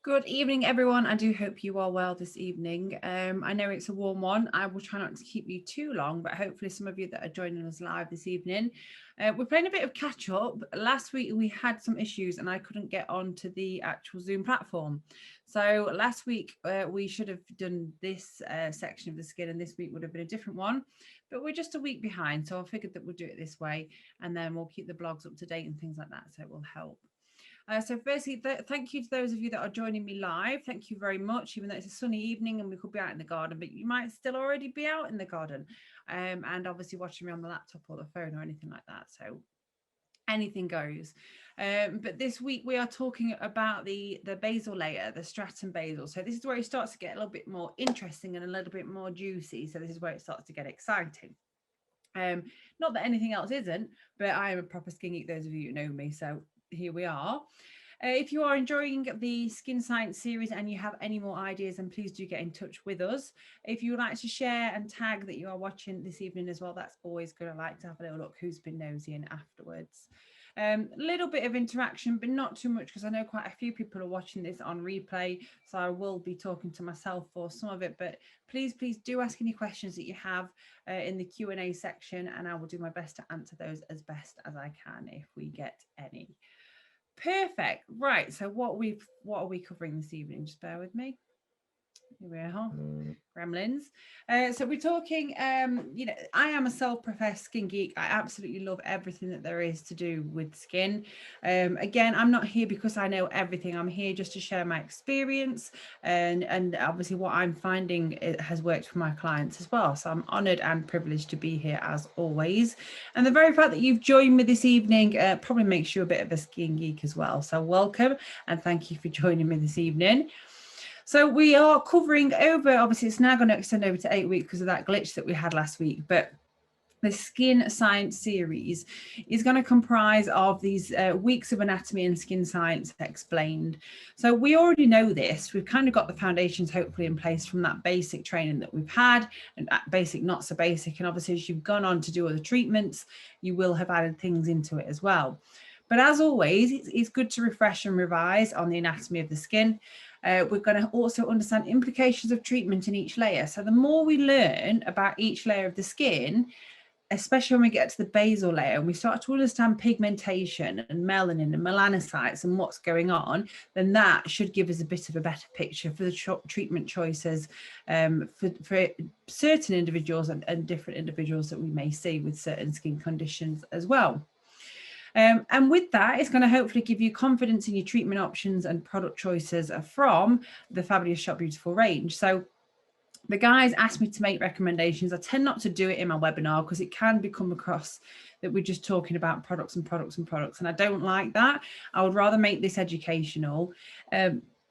Good evening, everyone. I do hope you are well this evening. I know it's a warm one. I will try not to keep you too long, but hopefully some of you that are joining us live this evening. We're playing a bit of catch up. Last week we had some issues and I couldn't get onto the actual Zoom platform. So last week we should have done this section of the skin and this week would have been a different one. But we're just a week behind. So I figured that we'll do it this way and then we'll keep the blogs up to date and things like that. So it will help. So firstly, thank you to those of you that are joining me live. Thank you very much, even though it's a sunny evening and we could be out in the garden, but you might still already be out in the garden and obviously watching me on the laptop or the phone or anything like that. So anything goes. But this week we are talking about the basal layer, the stratum basal. So this is where it starts to get a little bit more interesting and a little bit more juicy. So this is where it starts to get exciting. Not that anything else isn't, but I am a proper skin geek, those of you who know me. So here we are. If you are enjoying the Skin Science series and you have any more ideas, then please do get in touch with us. If you would like to share and tag that you are watching this evening as well, that's always good. I like to have a little look who's been nosy and afterwards. A little bit of interaction, but not too much because I know quite a few people are watching this on replay. So I will be talking to myself for some of it, but please do ask any questions that you have in the Q&A section and I will do my best to answer those as best as I can if we get any. Perfect. Right. So what are we covering this evening? Just bear with me. Here we are. Gremlins. So we're talking, I am a self-professed skin geek. I absolutely love everything that there is to do with skin. Again, I'm not here because I know everything. I'm here just to share my experience and obviously what I'm finding it has worked for my clients as well. So I'm honoured and privileged to be here as always. And the very fact that you've joined me this evening probably makes you a bit of a skin geek as well. So welcome and thank you for joining me this evening. So we are covering over, obviously it's now going to extend over to 8 weeks because of that glitch that we had last week, but the Skin Science series is going to comprise of these weeks of anatomy and skin science explained. So we already know this. We've kind of got the foundations hopefully in place from that basic training that we've had and basic, not so basic. And obviously as you've gone on to do other treatments, you will have added things into it as well. But as always, it's good to refresh and revise on the anatomy of the skin. We're going to also understand implications of treatment in each layer. So the more we learn about each layer of the skin, especially when we get to the basal layer and we start to understand pigmentation and melanin and melanocytes and what's going on, then that should give us a bit of a better picture for the treatment choices for certain individuals and different individuals that we may see with certain skin conditions as well. And with that, it's going to hopefully give you confidence in your treatment options and product choices from the Fabulous Shop Beautiful range. So the guys asked me to make recommendations. I tend not to do it in my webinar because it can become across that we're just talking about products and products and products. And I don't like that. I would rather make this educational.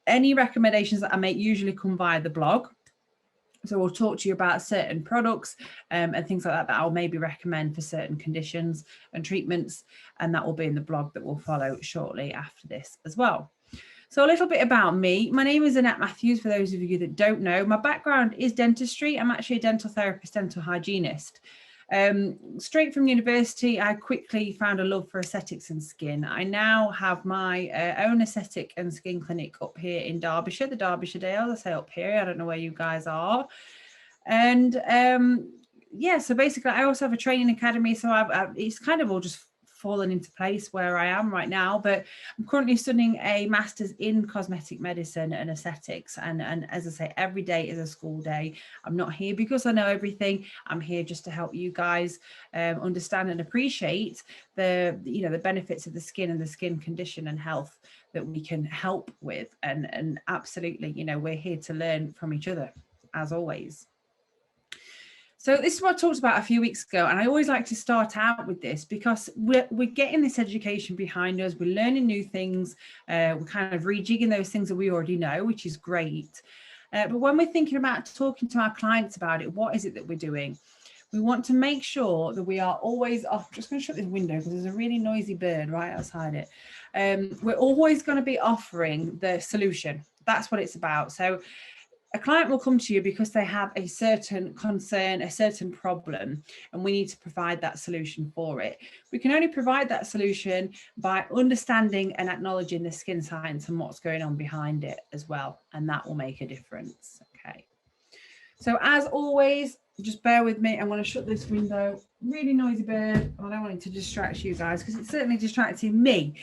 Any recommendations that I make usually come via the blog. So we'll talk to you about certain products and things like that I'll maybe recommend for certain conditions and treatments. And that will be in the blog that will follow shortly after this as well. So a little bit about me. My name is Annette Matthews, for those of you that don't know. My background is dentistry. I'm actually a dental therapist, dental hygienist. Straight from university, I quickly found a love for aesthetics and skin. I now have my own aesthetic and skin clinic up here in Derbyshire, the Derbyshire Dales. I say up here, I don't know where you guys are. And yeah, so basically I also have a training academy. So it's kind of all just fallen into place where I am right now, but I'm currently studying a master's in cosmetic medicine and aesthetics. And as I say, every day is a school day. I'm not here because I know everything. I'm here just to help you guys understand and appreciate the benefits of the skin and the skin condition and health that we can help with. And absolutely, we're here to learn from each other as always. So this is what I talked about a few weeks ago, and I always like to start out with this because we're getting this education behind us, we're learning new things, we're kind of rejigging those things that we already know, which is great. But when we're thinking about talking to our clients about it, what is it that we're doing? We want to make sure that we are always off. I'm just going to shut this window because there's a really noisy bird right outside it. We're always going to be offering the solution. That's what it's about. So A client will come to you because they have a certain concern, a certain problem, and we need to provide that solution for it. We can only provide that solution by understanding and acknowledging the skin science and what's going on behind it as well, and that will make a difference. Okay. So as always, just bear with me. I'm going to shut this window. Really noisy bird. I don't want it to distract you guys because it's certainly distracting me.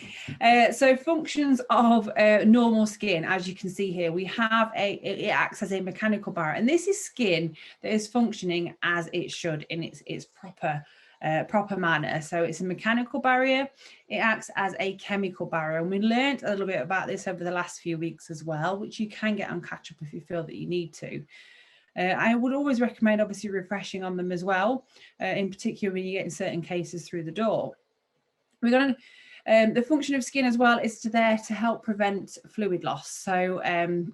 So functions of normal skin, as you can see here, we have it acts as a mechanical barrier, and this is skin that is functioning as it should in its proper manner. So it's a mechanical barrier. It acts as a chemical barrier, and we learned a little bit about this over the last few weeks as well, which you can get on catch up if you feel that you need to. I would always recommend obviously refreshing on them as well, in particular when you get in certain cases through the door. We're going to, the function of skin as well is there to help prevent fluid loss. So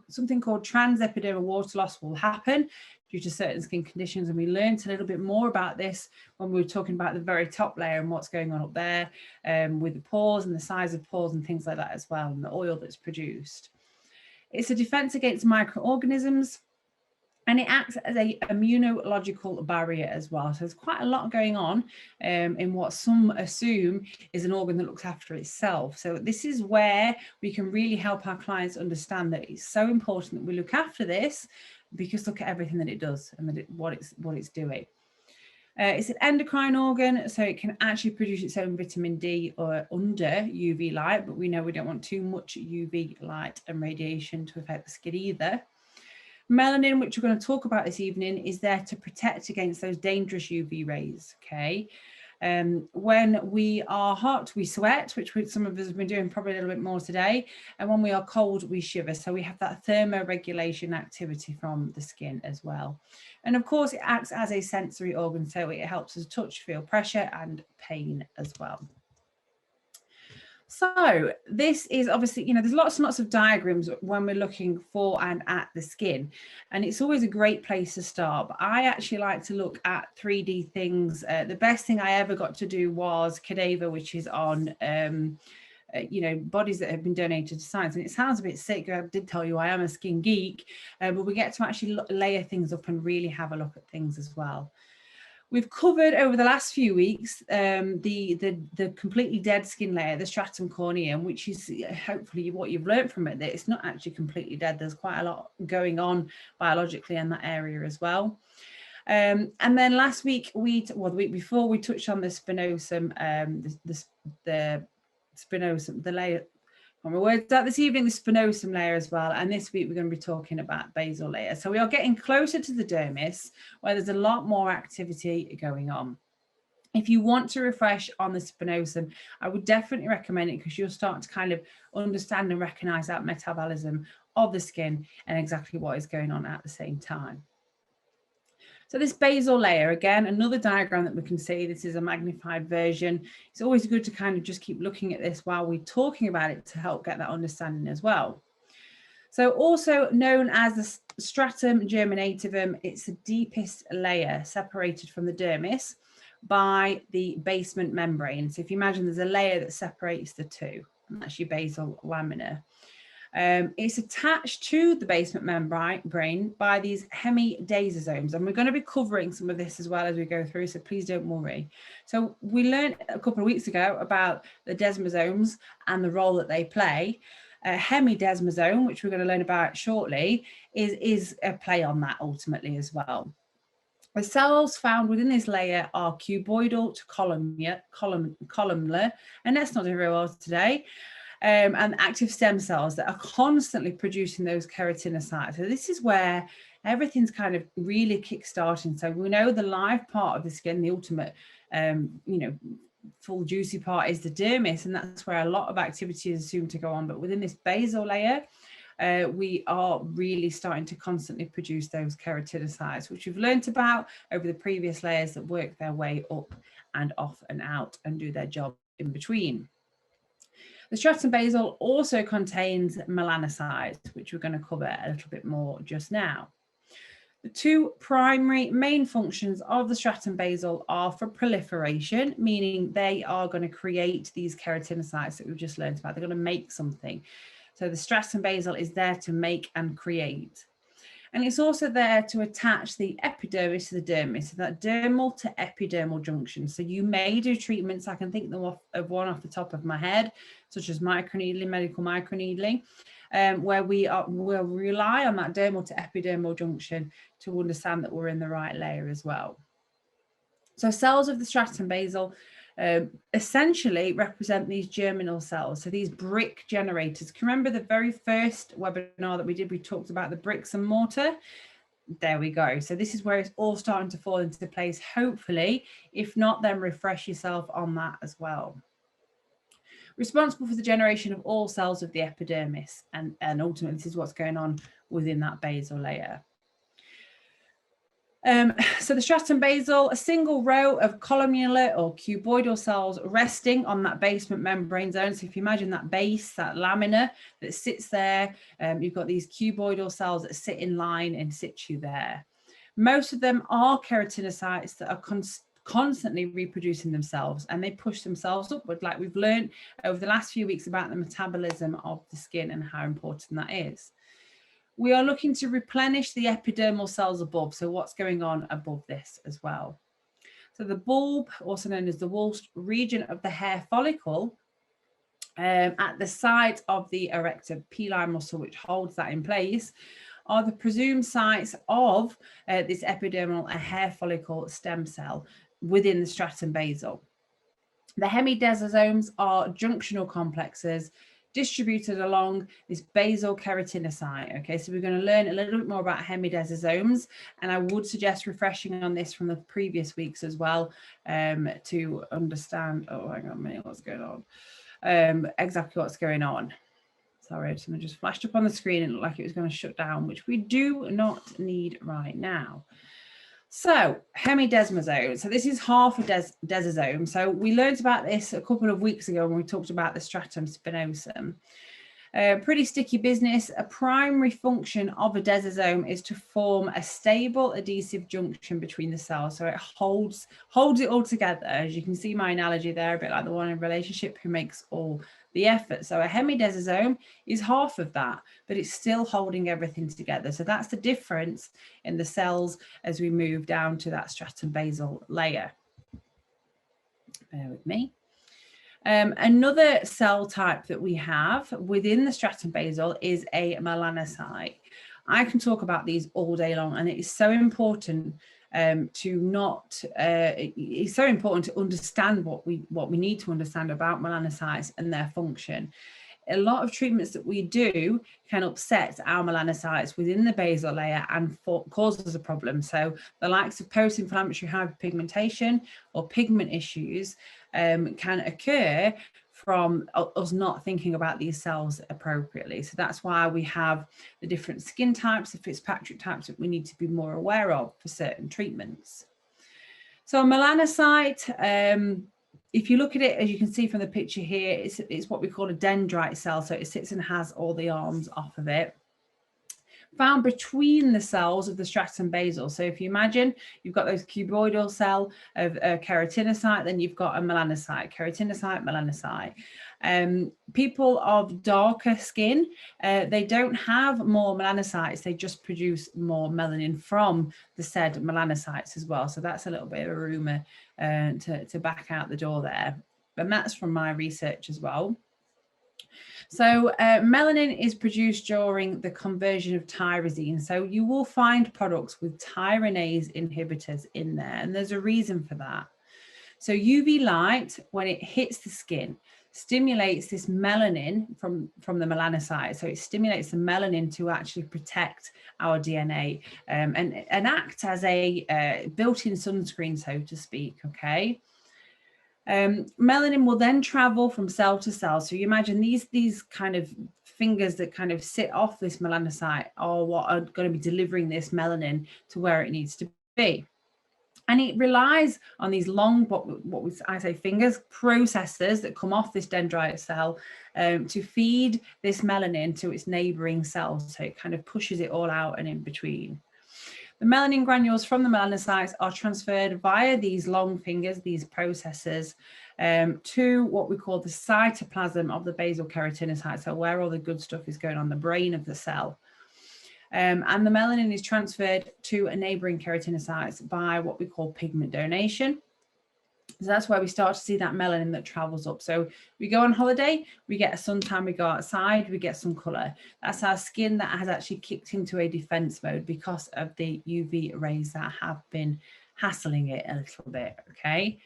something called transepidermal water loss will happen due to certain skin conditions, and we learned a little bit more about this when we were talking about the very top layer and what's going on up there with the pores and the size of pores and things like that as well, and the oil that's produced. It's a defense against microorganisms, and it acts as a immunological barrier as well. So there's quite a lot going on in what some assume is an organ that looks after itself. So this is where we can really help our clients understand that it's so important that we look after this, because look at everything that it does and that what it's doing. It's an endocrine organ, so it can actually produce its own vitamin D or under UV light, but we know we don't want too much UV light and radiation to affect the skin either. Melanin, which we're going to talk about this evening, is there to protect against those dangerous UV rays, okay? When we are hot, we sweat, which some of us have been doing probably a little bit more today. And when we are cold, we shiver. So we have that thermoregulation activity from the skin as well. And of course, it acts as a sensory organ, so it helps us touch, feel pressure and pain as well. So this is obviously, you know, there's lots and lots of diagrams when we're looking for and at the skin, and it's always a great place to start. But I actually like to look at 3D things. The best thing I ever got to do was cadaver, which is on, you know, bodies that have been donated to science. And it sounds a bit sick. I did tell you I am a skin geek, but we get to actually layer things up and really have a look at things as well. We've covered over the last few weeks the completely dead skin layer, the stratum corneum, which is hopefully what you've learned from it, that it's not actually completely dead. There's quite a lot going on biologically in that area as well. And then last week, the week before, we touched on the spinosum, the spinosum, the layer. On my words out this evening, the spinosum layer as well, and this week we're going to be talking about basal layer. So we are getting closer to the dermis, where there's a lot more activity going on. If you want to refresh on the spinosum, I would definitely recommend it, because you'll start to kind of understand and recognize that metabolism of the skin and exactly what is going on at the same time. So this basal layer, again, another diagram that we can see. This is a magnified version. It's always good to kind of just keep looking at this while we're talking about it to help get that understanding as well. So also known as the stratum germinativum, it's the deepest layer separated from the dermis by the basement membrane. So if you imagine there's a layer that separates the two, and that's your basal lamina. It's attached to the basement membrane by these hemidasosomes, and we're going to be covering some of this as well as we go through, so please don't worry. So we learned a couple of weeks ago about the desmosomes and the role that they play. Hemidesmosome, which we're going to learn about shortly, is a play on that ultimately as well. The cells found within this layer are cuboidal to columnar, and that's not very well today. And active stem cells that are constantly producing those keratinocytes. So this is where everything's kind of really kick-starting. So we know the live part of the skin, the ultimate, you know, full juicy part is the dermis, and that's where a lot of activity is assumed to go on. But within this basal layer, we are really starting to constantly produce those keratinocytes, which we've learned about over the previous layers that work their way up and off and out and do their job in between. The stratum basal also contains melanocytes, which we're going to cover a little bit more just now. The two primary main functions of the stratum basal are for proliferation, meaning they are going to create these keratinocytes that we've just learned about. They're going to make something. So the stratum basal is there to make and create. And it's also there to attach the epidermis to the dermis, so that dermal to epidermal junction. So you may do treatments, I can think of one off the top of my head, such as microneedling, medical microneedling, where we'll rely on that dermal to epidermal junction to understand that we're in the right layer as well. So cells of the stratum basal essentially represent these germinal cells, so these brick generators. Can you remember the very first webinar that we did, we talked about the bricks and mortar? There we go. So this is where it's all starting to fall into place, hopefully. If not, then refresh yourself on that as well. Responsible for the generation of all cells of the epidermis, and ultimately this is what's going on within that basal layer. So the stratum basal, a single row of columnar or cuboidal cells resting on that basement membrane zone. So if you imagine that base, that lamina that sits there, you've got these cuboidal cells that sit in line in situ there. Most of them are keratinocytes that are constantly reproducing themselves, and they push themselves upward, like we've learned over the last few weeks about the metabolism of the skin and how important that is. We are looking to replenish the epidermal cells above. So what's going on above this as well? So the bulb, also known as the wall region of the hair follicle, at the site of the erector pili muscle, which holds that in place, are the presumed sites of this epidermal hair follicle stem cell within the stratum basal. The hemidesosomes are junctional complexes distributed along this basal keratinocyte. Okay, so we're going to learn a little bit more about hemidesosomes, and I would suggest refreshing on this from the previous weeks as well, to understand, oh, hang on a minute, what's going on, exactly what's going on. Sorry, something just flashed up on the screen and it looked like it was going to shut down, which we do not need right now. So hemidesmosome, so this is half a desosome. So we learned about this a couple of weeks ago when we talked about the stratum spinosum. Pretty sticky business. A primary function of a desosome is to form a stable adhesive junction between the cells. So it holds it all together. As you can see my analogy there, a bit like the one in relationship who makes all the effort. So a hemidesosome is half of that, but it's still holding everything together. So that's the difference in the cells as we move down to that stratum basal layer. Bear with me. Another cell type that we have within the stratum basal is a melanocyte. I can talk about these all day long, and it is so important it's so important to understand what we need to understand about melanocytes and their function. A lot of treatments that we do can upset our melanocytes within the basal layer and cause us a problem. So the likes of post-inflammatory hyperpigmentation or pigment issues can occur from us not thinking about these cells appropriately. So that's why we have the different skin types, the Fitzpatrick types that we need to be more aware of for certain treatments. So a melanocyte, if you look at it, as you can see from the picture here, it's what we call a dendrite cell. So it sits and has all the arms off of it. Found between the cells of the stratum basal. So if you imagine you've got those cuboidal cell of keratinocyte, then you've got a melanocyte, keratinocyte, melanocyte. People of darker skin, they don't have more melanocytes, they just produce more melanin from the said melanocytes as well. So that's a little bit of a rumor to back out the door there. And that's from my research as well. So melanin is produced during the conversion of tyrosine. So you will find products with tyronase inhibitors in there, and there's a reason for that. So UV light, when it hits the skin, stimulates this melanin from the melanocyte. So it stimulates the melanin to actually protect our DNA and act as a built-in sunscreen, so to speak, okay? Melanin will then travel from cell to cell. So you imagine these kind of fingers that kind of sit off this melanocyte are what are going to be delivering this melanin to where it needs to be. And it relies on these long, I say fingers, processors that come off this dendrite cell to feed this melanin to its neighboring cells. So it kind of pushes it all out and in between. The melanin granules from the melanocytes are transferred via these long fingers, these processors, to what we call the cytoplasm of the basal keratinocyte, so where all the good stuff is going on, the brain of the cell. And the melanin is transferred to a neighboring keratinocytes by what we call pigment donation. So that's where we start to see that melanin that travels up. So we go on holiday, we get a suntan, we go outside, we get some color. That's our skin that has actually kicked into a defense mode because of the UV rays that have been hassling it a little bit, okay?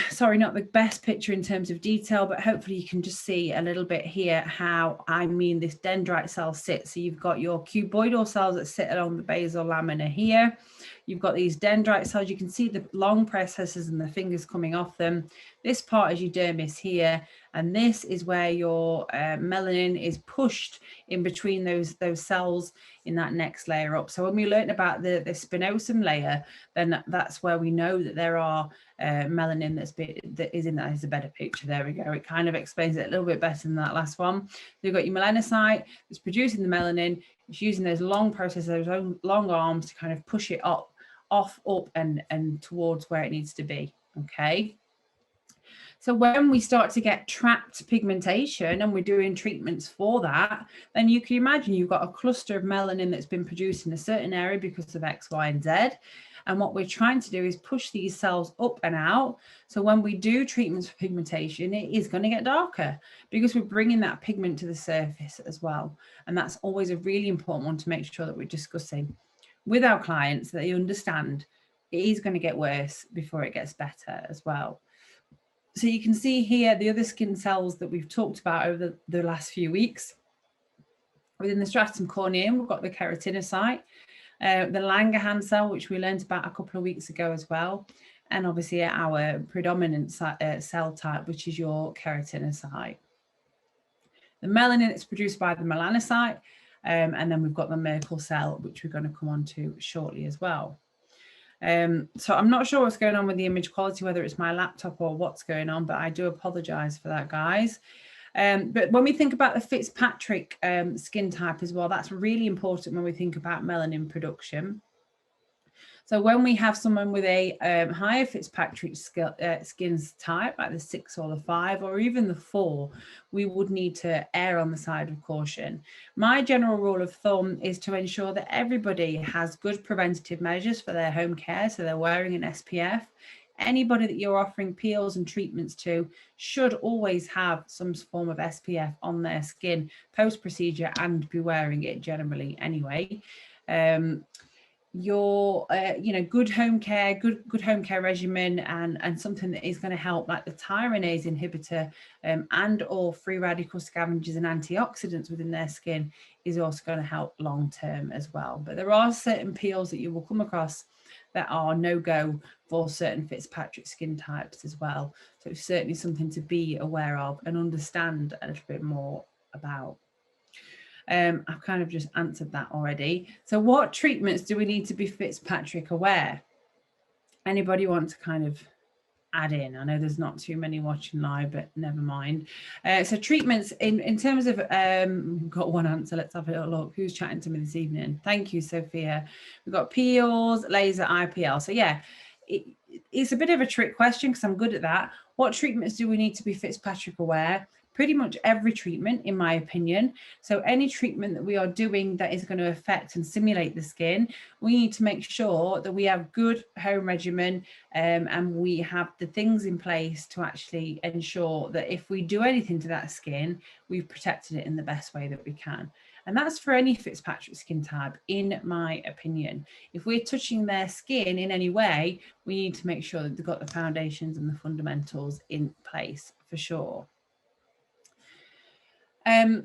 Sorry, not the best picture in terms of detail, but hopefully you can just see a little bit here how I mean this dendrite cell sits. So you've got your cuboidal cells that sit along the basal lamina here. You've got these dendrite cells. You can see the long processes and the fingers coming off them. This part is your dermis here, and this is where your melanin is pushed in between those cells in that next layer up. So when we learned about the spinosum layer, then that's where we know that there are melanin that is in that. Is a better picture. There we go. It kind of explains it a little bit better than that last one. So you've got your melanocyte that's producing the melanin. It's using those long processes, those long arms to kind of push it up, off, up, and towards where it needs to be. Okay. So when we start to get trapped pigmentation and we're doing treatments for that, then you can imagine you've got a cluster of melanin that's been produced in a certain area because of X, Y, and Z. And what we're trying to do is push these cells up and out. So when we do treatments for pigmentation, it is going to get darker because we're bringing that pigment to the surface as well. And that's always a really important one to make sure that we're discussing with our clients, that they understand it is going to get worse before it gets better as well. So you can see here the other skin cells that we've talked about over the last few weeks. Within the stratum corneum, we've got the keratinocyte, the Langerhans cell, which we learned about a couple of weeks ago as well, and obviously our predominant cell type, which is your keratinocyte. The melanin that's produced by the melanocyte, and then we've got the Merkel cell, which we're going to come on to shortly as well. So I'm not sure what's going on with the image quality, whether it's my laptop or what's going on, but I do apologize for that, guys. But when we think about the Fitzpatrick skin type as well, that's really important when we think about melanin production. So when we have someone with a higher Fitzpatrick skin type, like the 6 or the 5 or even the 4, we would need to err on the side of caution. My general rule of thumb is to ensure that everybody has good preventative measures for their home care. So they're wearing an SPF. Anybody that you're offering peels and treatments to should always have some form of SPF on their skin post-procedure and be wearing it generally anyway. Your good home care, good home care regimen, and something that is going to help, like the tyranase inhibitor and or free radical scavengers and antioxidants within their skin, is also going to help long term as well. But there are certain peels that you will come across that are no-go for certain Fitzpatrick skin types as well. So it's certainly something to be aware of and understand a little bit more about. I've kind of just answered that already. So what treatments do we need to be Fitzpatrick aware? Anybody want to kind of add in? I know there's not too many watching live, but never mind. So treatments in terms of, we've got one answer. Let's have a little look. Who's chatting to me this evening? Thank you, Sophia. We've got peels, laser, IPL. So yeah, it's a bit of a trick question because I'm good at that. What treatments do we need to be Fitzpatrick aware? Pretty much every treatment, in my opinion. So any treatment that we are doing that is going to affect and simulate the skin, we need to make sure that we have good home regimen and we have the things in place to actually ensure that if we do anything to that skin, we've protected it in the best way that we can. And that's for any Fitzpatrick skin type, in my opinion. If we're touching their skin in any way, we need to make sure that they've got the foundations and the fundamentals in place for sure.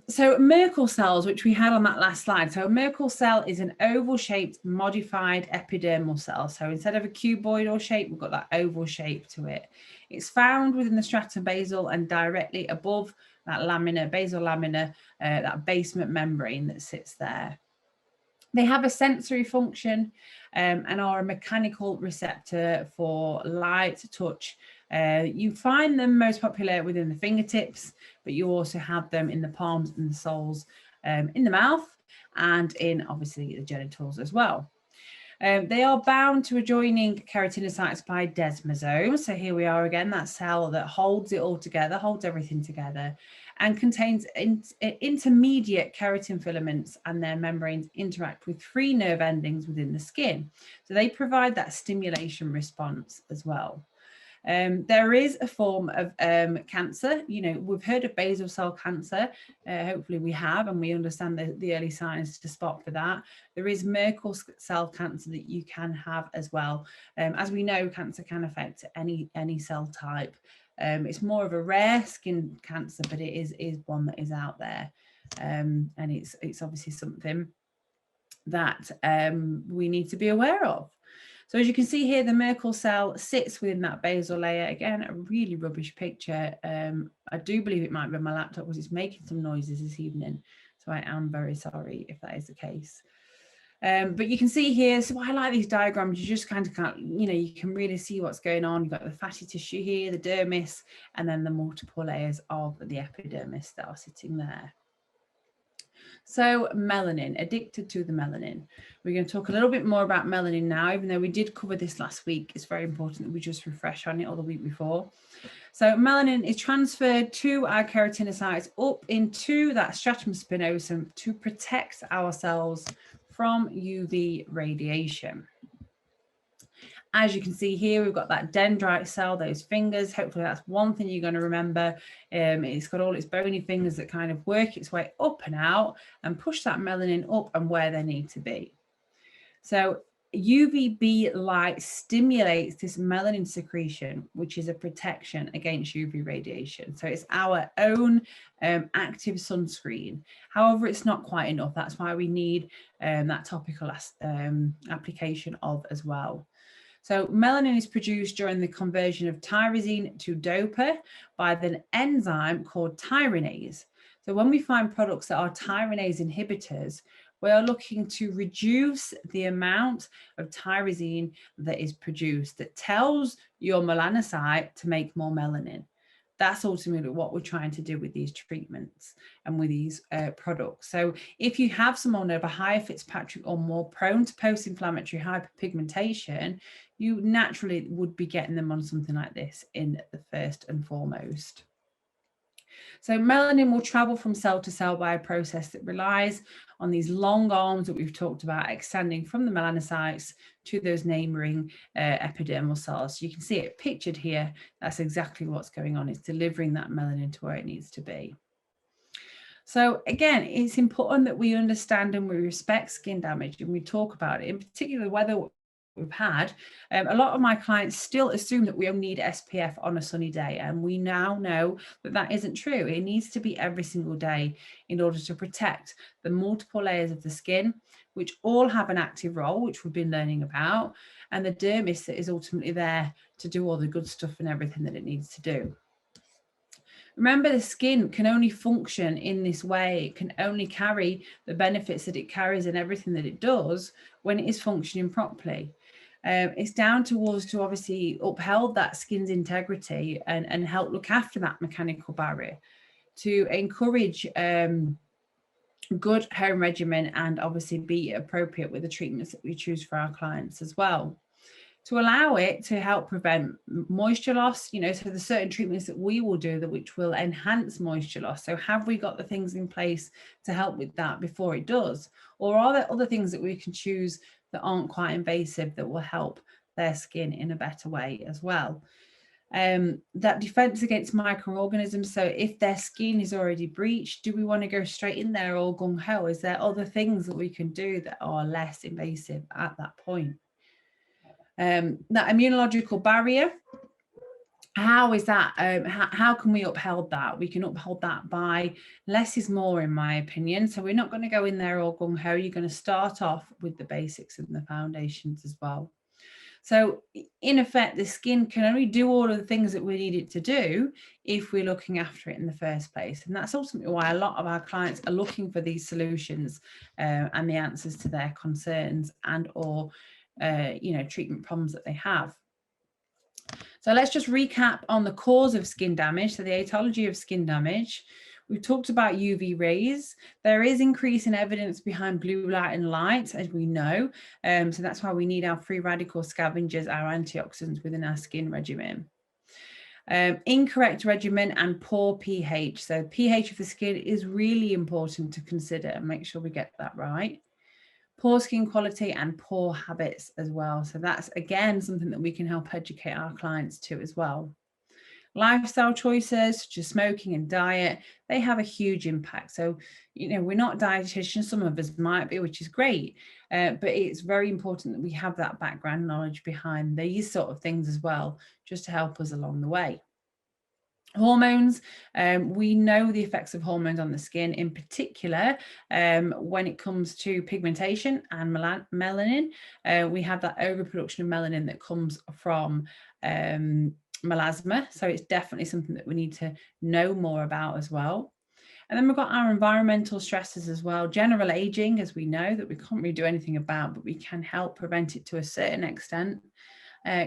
So Merkel cells, which we had on that last slide. So a Merkel cell is an oval-shaped modified epidermal cell. So instead of a cuboidal shape, we've got that oval shape to it. It's found within the stratum basale and directly above that lamina, basal lamina, that basement membrane that sits there. They have a sensory function and are a mechanical receptor for light, touch. You find them most popular within the fingertips, but you also have them in the palms and the soles, in the mouth, and in obviously the genitals as well. They are bound to adjoining keratinocytes by desmosomes. So here we are again, that cell that holds it all together, holds everything together. and contains intermediate keratin filaments, and their membranes interact with 3 nerve endings within the skin. So they provide that stimulation response as well. There is a form of cancer. You know, we've heard of basal cell cancer. Hopefully we have, and we understand the early signs to spot for that. There is Merkel cell cancer that you can have as well. As we know, cancer can affect any cell type. It's more of a rare skin cancer, but it is one that is out there. And it's obviously something that we need to be aware of. So as you can see here, the Merkel cell sits within that basal layer. Again, a really rubbish picture. I do believe it might be my laptop because it's making some noises this evening. So I am very sorry if that is the case. But you can see here, so I like these diagrams, you just kind of can't, you know, you can really see what's going on. You've got the fatty tissue here, the dermis, and then the multiple layers of the epidermis that are sitting there. So melanin, addicted to the melanin. We're going to talk a little bit more about melanin now, even though we did cover this last week. It's very important that we just refresh on it, or the week before. So melanin is transferred to our keratinocytes up into that stratum spinosum to protect our cells from UV radiation. As you can see here, we've got that dendrite cell, those fingers. Hopefully that's one thing you're going to remember. It's got all its bony fingers that kind of work its way up and out and push that melanin up and where they need to be. So UVB light stimulates this melanin secretion, which is a protection against UV radiation. So it's our own active sunscreen. However, it's not quite enough. That's why we need that topical application of as well. So melanin is produced during the conversion of tyrosine to dopa by the enzyme called tyrinase. So when we find products that are tyrinase inhibitors, we are looking to reduce the amount of tyrosine that is produced that tells your melanocyte to make more melanin. That's ultimately what we're trying to do with these treatments and with these products. So if you have someone of a higher Fitzpatrick or more prone to post-inflammatory hyperpigmentation, you naturally would be getting them on something like this in the first and foremost. So melanin will travel from cell to cell by a process that relies on these long arms that we've talked about, extending from the melanocytes to those neighboring epidermal cells. So you can see it pictured here. That's exactly what's going on. It's delivering that melanin to where it needs to be. So again, it's important that we understand and we respect skin damage and we talk about it, in particular the weather we've had. A lot of my clients still assume that we only need SPF on a sunny day, and we now know that that isn't true. It needs to be every single day in order to protect the multiple layers of the skin, which all have an active role, which we've been learning about, and the dermis that is ultimately there to do all the good stuff and everything that it needs to do. Remember, the skin can only function in this way. It can only carry the benefits that it carries and everything that it does when it is functioning properly. It's down to us to obviously uphold that skin's integrity and help look after that mechanical barrier, to encourage good home regimen and obviously be appropriate with the treatments that we choose for our clients as well. To allow it to help prevent moisture loss, you know, so there's certain treatments that we will do that which will enhance moisture loss. So have we got the things in place to help with that before it does? Or are there other things that we can choose that aren't quite invasive that will help their skin in a better way as well? That defense against microorganisms. So if their skin is already breached, do we want to go straight in there all gung-ho? Is there other things that we can do that are less invasive at that point? That immunological barrier, how is that? How can we uphold that? We can uphold that by less is more, in my opinion. So we're not going to go in there all gung-ho. You're going to start off with the basics and the foundations as well. So in effect, the skin can only do all of the things that we need it to do if we're looking after it in the first place. And that's ultimately why a lot of our clients are looking for these solutions and the answers to their concerns and or you know, treatment problems that they have. So let's just recap on the cause of skin damage. So the etiology of skin damage. We've talked about UV rays. There is increasing evidence behind blue light and light, as we know. So that's why we need our free radical scavengers, our antioxidants within our skin regimen. Incorrect regimen and poor pH. So pH of the skin is really important to consider and make sure we get that right. Poor skin quality and poor habits as well. So that's, again, something that we can help educate our clients to as well. Lifestyle choices, such as smoking and diet, they have a huge impact. So, we're not dietitians, some of us might be, which is great, but it's very important that we have that background knowledge behind these sort of things as well, just to help us along the way. Hormones, we know the effects of hormones on the skin, in particular when it comes to pigmentation and melanin. We have that overproduction of melanin that comes from melasma. So it's definitely something that we need to know more about as well. And then we've got our environmental stresses as well. General aging, as we know, that we can't really do anything about, but we can help prevent it to a certain extent.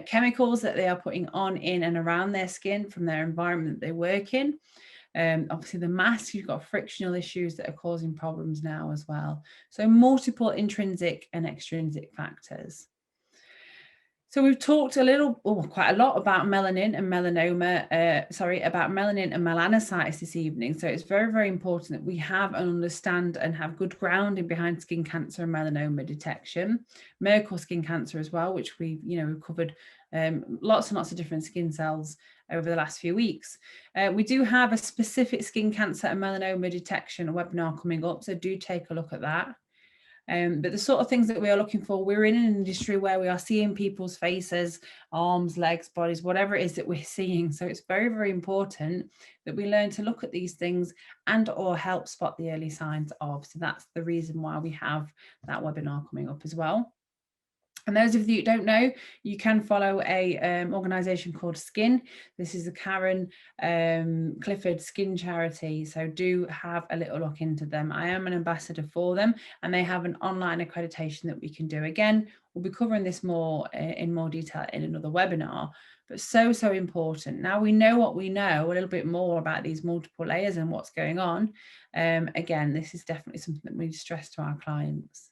Chemicals that they are putting on, in and around their skin from their environment that they work in. Obviously the masks, you've got frictional issues that are causing problems now as well. So multiple intrinsic and extrinsic factors. So we've talked quite a lot about melanin and melanoma, about melanin and melanocytes this evening. So it's very, very important that we have and understand and have good grounding behind skin cancer and melanoma detection. Merkel skin cancer as well, which we've covered lots and lots of different skin cells over the last few weeks. We do have a specific skin cancer and melanoma detection webinar coming up, so do take a look at that. But the sort of things that we are looking for, we're in an industry where we are seeing people's faces, arms, legs, bodies, whatever it is that we're seeing. So it's very, very important that we learn to look at these things and or help spot the early signs of. So that's the reason why we have that webinar coming up as well. And those of you who don't know, you can follow a organisation called Skin. This is the Karen Clifford Skin Charity. So do have a little look into them. I am an ambassador for them, and they have an online accreditation that we can do. Again, we'll be covering this more in more detail in another webinar, but so important. Now we know what we know, a little bit more about these multiple layers and what's going on. Again, this is definitely something that we stress to our clients.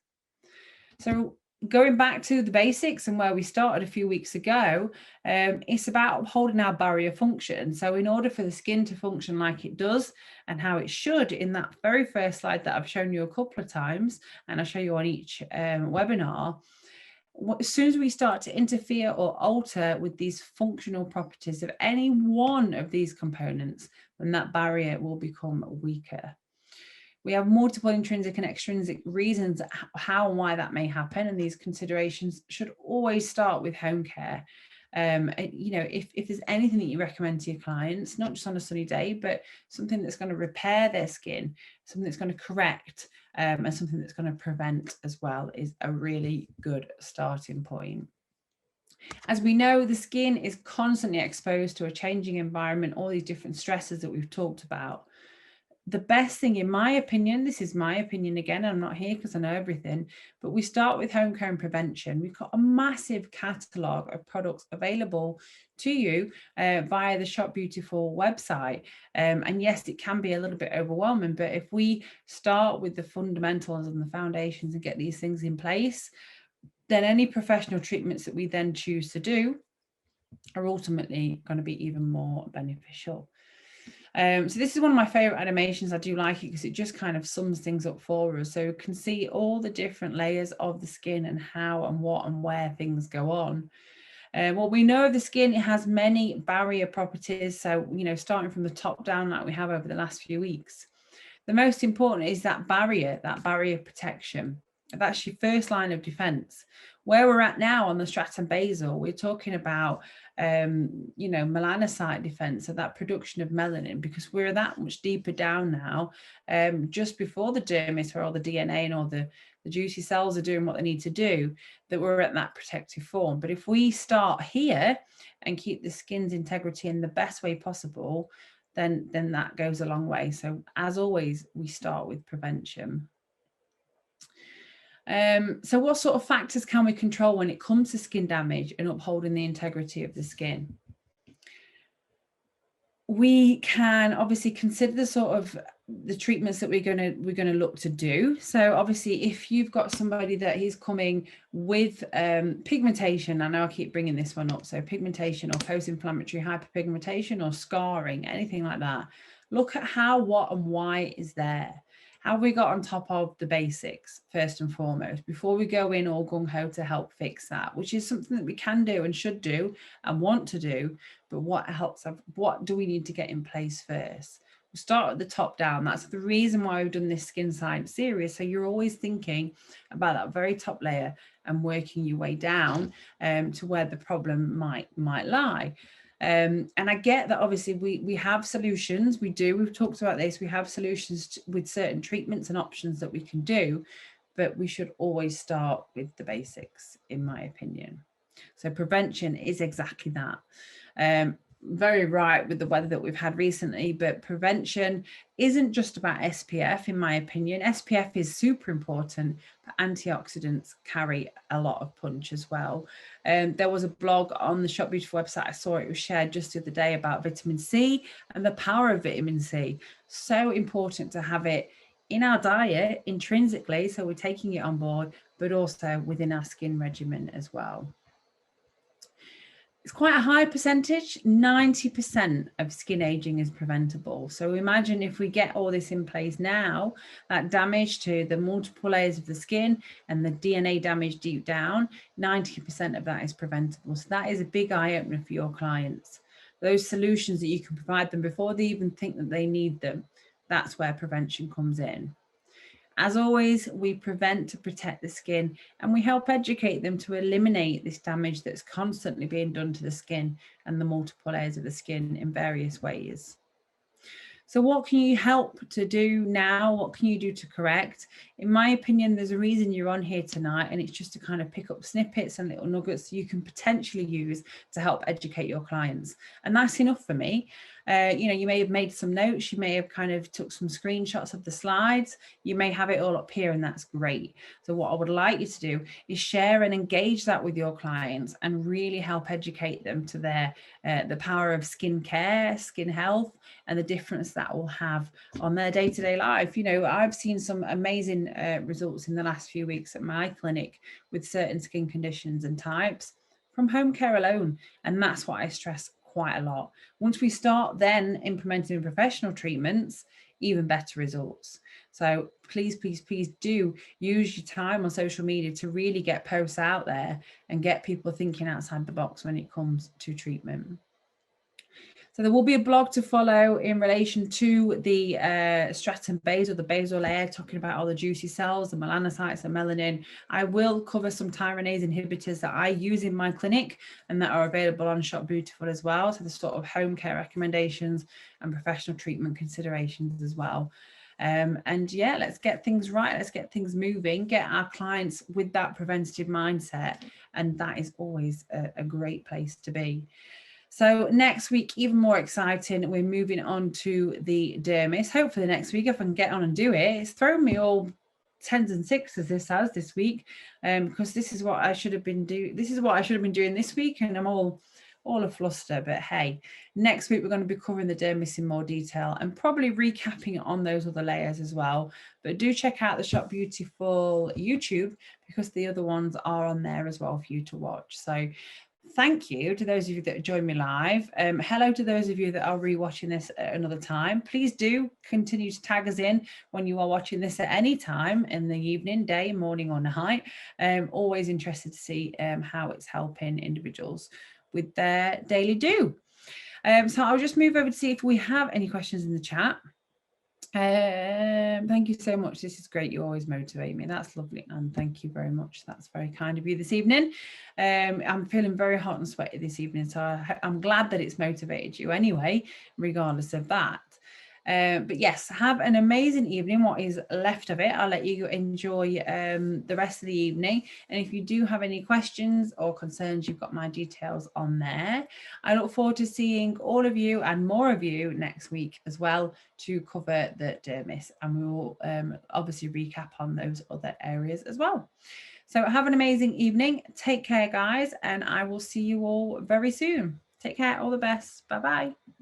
So going back to the basics and where we started a few weeks ago, it's about upholding our barrier function. So in order for the skin to function like it does and how it should, in that very first slide that I've shown you a couple of times, and I'll show you on each webinar, as soon as we start to interfere or alter with these functional properties of any one of these components, then that barrier will become weaker. We have multiple intrinsic and extrinsic reasons how and why that may happen, and these considerations should always start with home care. If there's anything that you recommend to your clients, not just on a sunny day, but something that's going to repair their skin, something that's going to correct, and something that's going to prevent as well, is a really good starting point. As we know, the skin is constantly exposed to a changing environment, all these different stresses that we've talked about. The best thing, in my opinion, this is my opinion again, I'm not here because I know everything, but we start with home care and prevention. We've got a massive catalogue of products available to you via the Shop Beautiful website. And yes, it can be a little bit overwhelming, but if we start with the fundamentals and the foundations and get these things in place, then any professional treatments that we then choose to do are ultimately going to be even more beneficial. So this is one of my favorite animations. I do like it because it just kind of sums things up for us. So you can see all the different layers of the skin and how and what and where things go on. What we know of the skin, it has many barrier properties. So, starting from the top down like we have over the last few weeks. The most important is that barrier protection. That's your first line of defense. Where we're at now on the Stratum Basale, we're talking about, melanocyte defense, so that production of melanin, because we're that much deeper down now, just before the dermis or all the DNA and all the juicy cells are doing what they need to do, that we're at that protective form. But if we start here and keep the skin's integrity in the best way possible, then that goes a long way. So as always, we start with prevention. So what sort of factors can we control when it comes to skin damage and upholding the integrity of the skin? We can obviously consider the sort of the treatments that we're going to look to do. So obviously, if you've got somebody that is coming with pigmentation, I know I keep bringing this one up, so pigmentation or post-inflammatory hyperpigmentation or scarring, anything like that, look at how, what and why is there. How have we got on top of the basics first and foremost before we go in all gung-ho to help fix that, which is something that we can do and should do and want to do, but what do we need to get in place first? We'll start at the top down. That's the reason why we've done this skin science series. So you're always thinking about that very top layer and working your way down to where the problem might lie. And I get that obviously we have solutions. We've talked about this. We have solutions with certain treatments and options that we can do, but we should always start with the basics, in my opinion. So prevention is exactly that. Very right with the weather that we've had recently, but prevention isn't just about SPF, in my opinion. SPF is super important, but antioxidants carry a lot of punch as well. There was a blog on the Shop Beautiful website, I saw it was shared just the other day about vitamin C and the power of vitamin C. So important to have it in our diet intrinsically, so we're taking it on board, but also within our skin regimen as well. It's quite a high percentage, 90% of skin aging is preventable. So imagine if we get all this in place now, that damage to the multiple layers of the skin and the DNA damage deep down, 90% of that is preventable. So that is a big eye opener for your clients. Those solutions that you can provide them before they even think that they need them, that's where prevention comes in. As always, we prevent to protect the skin, and we help educate them to eliminate this damage that's constantly being done to the skin and the multiple layers of the skin in various ways. So what can you help to do now? What can you do to correct? In my opinion, there's a reason you're on here tonight, and it's just to kind of pick up snippets and little nuggets you can potentially use to help educate your clients. And that's enough for me. You may have made some notes, you may have kind of took some screenshots of the slides, you may have it all up here, and that's great. So what I would like you to do is share and engage that with your clients and really help educate them to the power of skincare, skin health, and the difference that will have on their day-to-day life. I've seen some amazing results in the last few weeks at my clinic with certain skin conditions and types from home care alone, and that's what I stress quite a lot. Once we start then implementing professional treatments, even better results. So please do use your time on social media to really get posts out there and get people thinking outside the box when it comes to treatment. So there will be a blog to follow in relation to the stratum basal, the basal layer, talking about all the juicy cells, the melanocytes, the melanin. I will cover some tyrosine inhibitors that I use in my clinic and that are available on Shop Beautiful as well. So the sort of home care recommendations and professional treatment considerations as well. And yeah, let's get things right. Let's get things moving, get our clients with that preventative mindset. And that is always a great place to be. So next week, even more exciting, we're moving on to the dermis. Hopefully next week, if I can get on and do it. It's thrown me all 10s and 6s this week, because this is what I should have been doing. This is what I should have been doing this week, and I'm all a fluster. But hey, next week we're going to be covering the dermis in more detail and probably recapping on those other layers as well. But do check out the Shop Beautiful YouTube, because the other ones are on there as well for you to watch. So thank you to those of you that joined me live. Hello to those of you that are rewatching this at another time. Please do continue to tag us in when you are watching this at any time in the evening, day, morning or night. Always interested to see how it's helping individuals with their daily do. So I'll just move over to see if we have any questions in the chat. Thank you so much. This is great. You always motivate me. That's lovely. And thank you very much. That's very kind of you this evening. I'm feeling very hot and sweaty this evening. So I'm glad that it's motivated you anyway, regardless of that. But yes, have an amazing evening, what is left of it. I'll let you enjoy the rest of the evening. And if you do have any questions or concerns, you've got my details on there. I look forward to seeing all of you and more of you next week as well to cover the dermis. And we will obviously recap on those other areas as well. So have an amazing evening. Take care, guys, and I will see you all very soon. Take care. All the best. Bye-bye.